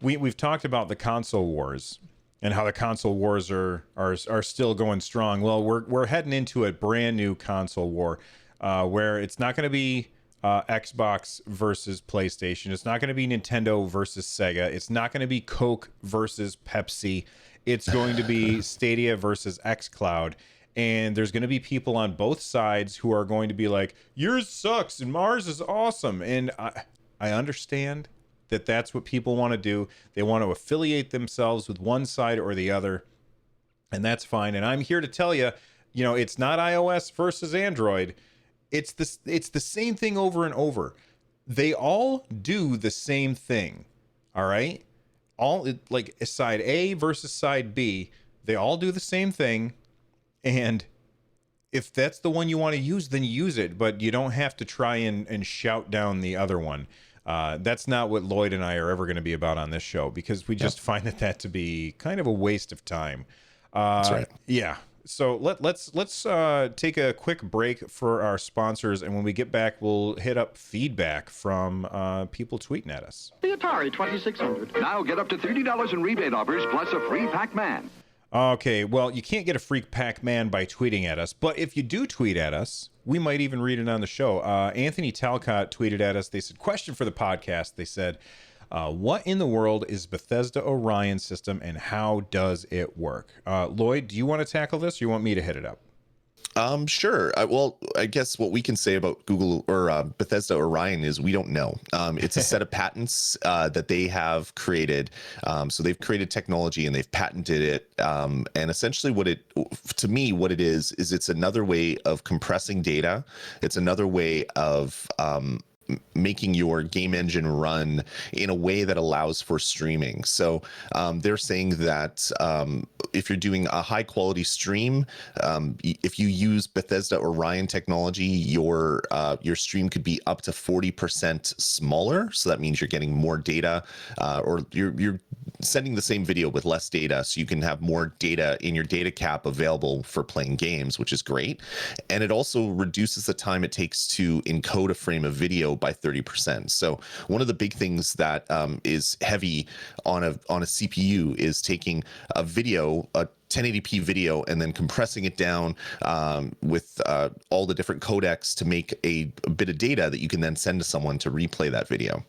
[SPEAKER 1] we've talked about the console wars and how the console wars are still going strong. Well, we're heading into a brand new console war. Where it's not going to be Xbox versus PlayStation. It's not going to be Nintendo versus Sega. It's not going to be Coke versus Pepsi. It's going to be Stadia versus xCloud. And there's going to be people on both sides who are going to be like, yours sucks and Mars is awesome. And I understand that that's what people want to do. They want to affiliate themselves with one side or the other. And that's fine. And I'm here to tell you, it's not iOS versus Android. It's the same thing over and over. They all do the same thing. All right? Like side A versus side B, they all do the same thing. And if that's the one you want to use, then use it, but you don't have to try and shout down the other one. That's not what Lloyd and I are ever going to be about on this show, because we just find that to be kind of a waste of time.
[SPEAKER 2] That's right.
[SPEAKER 1] Yeah. So let's take a quick break for our sponsors, and when we get back, we'll hit up feedback from people tweeting at us.
[SPEAKER 3] The Atari 2600. Now get up to $30 in rebate offers plus a free Pac-Man.
[SPEAKER 1] Okay, well, you can't get a free Pac-Man by tweeting at us, but if you do tweet at us, we might even read it on the show. Anthony Talcott tweeted at us. They said, question for the podcast. They said, what in the world is Bethesda Orion system and how does it work? Lloyd, do you want to tackle this or you want me to hit it up?
[SPEAKER 2] Sure. Well, I guess what we can say about Google or Bethesda Orion is we don't know. It's a set of patents that they have created. So they've created technology and they've patented it. And essentially what it is it's another way of compressing data. It's another way of making your game engine run in a way that allows for streaming. So they're saying that if you're doing a high quality stream, if you use Bethesda Orion technology, your stream could be up to 40% smaller. So that means you're getting more data, or you're sending the same video with less data, so you can have more data in your data cap available for playing games, which is great. And it also reduces the time it takes to encode a frame of video by 30%. So one of the big things that is heavy on a CPU is taking a 1080p video and then compressing it down with all the different codecs to make a bit of data that you can then send to someone to replay that video.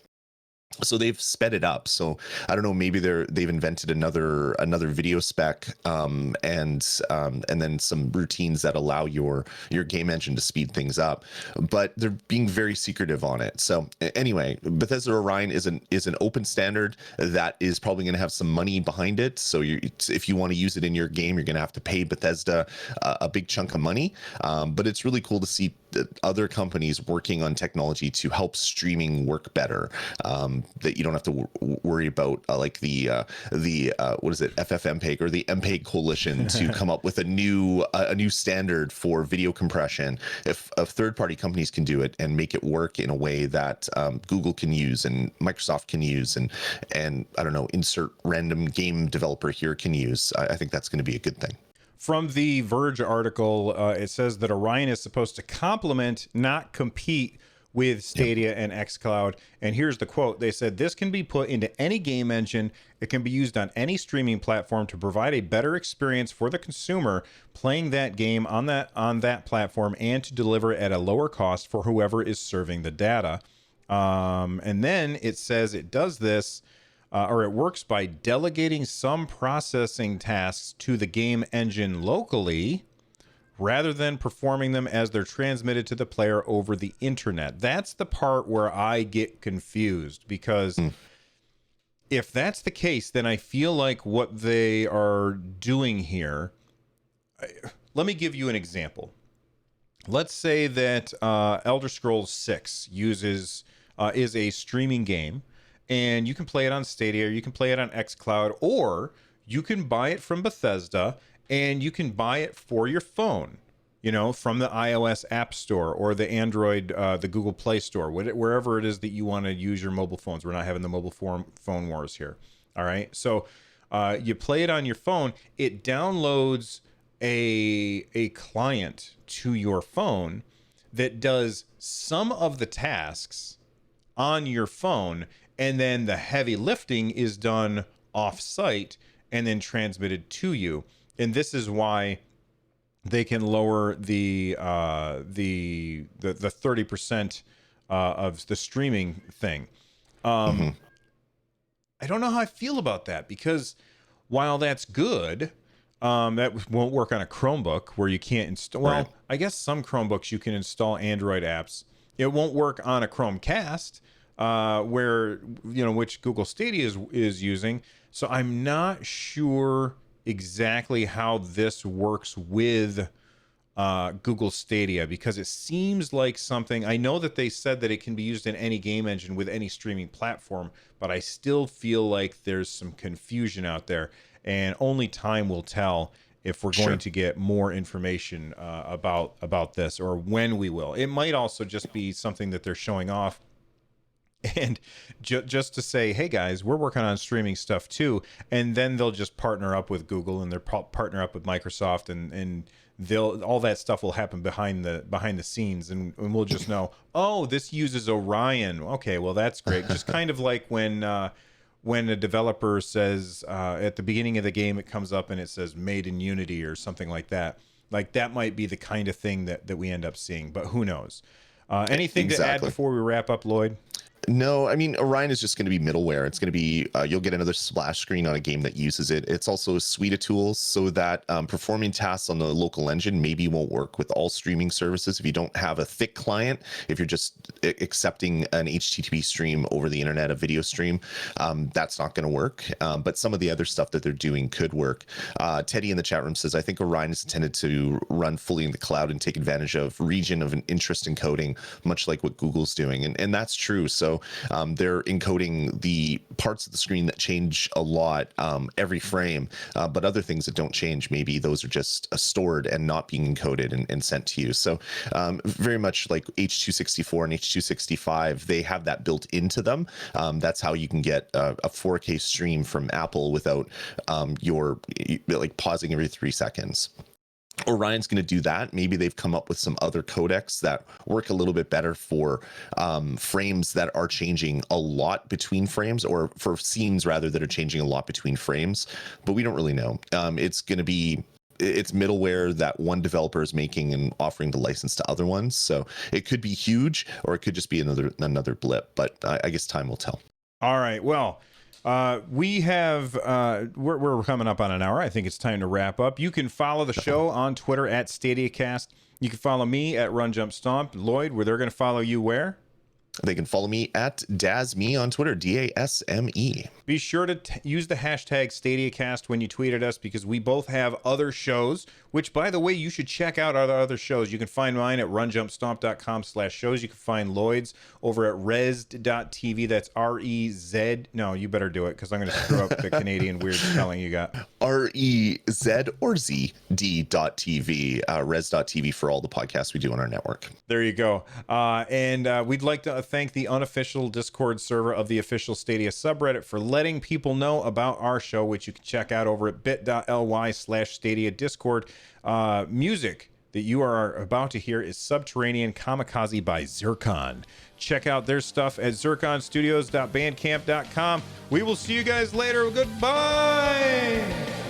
[SPEAKER 2] So they've sped it up. So I don't know, maybe they've invented another video spec, and then some routines that allow your game engine to speed things up, but they're being very secretive on it. So anyway, Bethesda Orion is an open standard that is probably going to have some money behind it. So if you want to use it in your game, you're going to have to pay Bethesda a big chunk of money. But it's really cool to see other companies working on technology to help streaming work better. That you don't have to worry about like the what is it, FFmpeg or the MPEG coalition to come up with a new standard for video compression. If third-party companies can do it and make it work in a way that Google can use and Microsoft can use, and I don't know, insert random game developer here can use, I think that's going to be a good thing.
[SPEAKER 1] From the Verge article, it says that Orion is supposed to complement, not compete with Stadia and xCloud. And here's the quote. They said, "This can be put into any game engine. It can be used on any streaming platform to provide a better experience for the consumer playing that game on that platform, and to deliver at a lower cost for whoever is serving the data." And then it says it does this, or it works by delegating some processing tasks to the game engine locally, rather than performing them as they're transmitted to the player over the internet. That's the part where I get confused, because if that's the case, then I feel like what they are doing here, let me give you an example. Let's say that Elder Scrolls 6 is a streaming game, and you can play it on Stadia, or you can play it on xCloud, or you can buy it from Bethesda, and you can buy it for your phone, from the iOS App Store or the Android, the Google Play Store, wherever it is that you want to use your mobile phones. We're not having the mobile phone wars here. All right. So you play it on your phone. It downloads a client to your phone that does some of the tasks on your phone, and then the heavy lifting is done off-site and then transmitted to you. And this is why they can lower the 30% of the streaming thing. I don't know how I feel about that, because while that's good, that won't work on a Chromebook where you can't install. Well, I guess some Chromebooks you can install Android apps. It won't work on a Chromecast, which Google Stadia is using. So I'm not sure exactly how this works with Google Stadia, because it seems like something. I know that they said that it can be used in any game engine with any streaming platform, but I still feel like there's some confusion out there, and only time will tell if we're going to get more information about this, or when we will. It might also just be something that they're showing off, and just to say, hey guys, we're working on streaming stuff too, and then they'll just partner up with Google, and they'll partner up with Microsoft, and all that stuff will happen behind the scenes, and we'll just know, oh, this uses Orion. Okay, well, that's great. Just kind of like when a developer says at the beginning of the game, it comes up and it says made in Unity or something like that. Like, that might be the kind of thing that we end up seeing, but who knows? Anything to add before we wrap up, Lloyd?
[SPEAKER 2] No, I mean, Orion is just going to be middleware. It's going to be, you'll get another splash screen on a game that uses it. It's also a suite of tools so that performing tasks on the local engine maybe won't work with all streaming services. If you don't have a thick client, if you're just accepting an HTTP stream over the internet, a video stream, that's not going to work. But some of the other stuff that they're doing could work. Teddy in the chat room says, I think Orion is intended to run fully in the cloud and take advantage of region of an interest encoding, much like what Google's doing. And that's true. So they're encoding the parts of the screen that change a lot every frame, but other things that don't change, maybe those are just stored and not being encoded and sent to you. So very much like H.264 and H.265, they have that built into them. That's how you can get a 4K stream from Apple without your pausing every 3 seconds. Orion's going to do that. Maybe they've come up with some other codecs that work a little bit better for frames that are changing a lot between frames, or for scenes rather that are changing a lot between frames, but we don't really know. It's middleware that one developer is making and offering the license to other ones. So it could be huge, or it could just be another blip, but I guess time will tell.
[SPEAKER 1] All right. Well, we have we're coming up on an hour. I think it's time to wrap up. You can follow the show on Twitter at Stadiacast. You can follow me at Run Jump Stomp. Lloyd, where they're going to follow you where?
[SPEAKER 2] They can follow me at Dasme on Twitter, DASME.
[SPEAKER 1] Be sure to use the hashtag Stadiacast when you tweet at us, because we both have other shows, which, by the way, you should check out our other shows. You can find mine at runjumpstomp.com/shows. You can find Lloyd's over at resd.tv. That's R-E-Z. No, you better do it, because I'm going to screw up the Canadian weird spelling you got.
[SPEAKER 2] R-E-Z or Z-D.tv, res.tv for all the podcasts we do on our network.
[SPEAKER 1] There you go. And we'd like to thank the unofficial Discord server of the official Stadia subreddit for letting people know about our show, which you can check out over at bit.ly/Stadia Discord. Music that you are about to hear is Subterranean Kamikaze by Zircon. Check out their stuff at zirconstudios.bandcamp.com. We will see you guys later. Goodbye.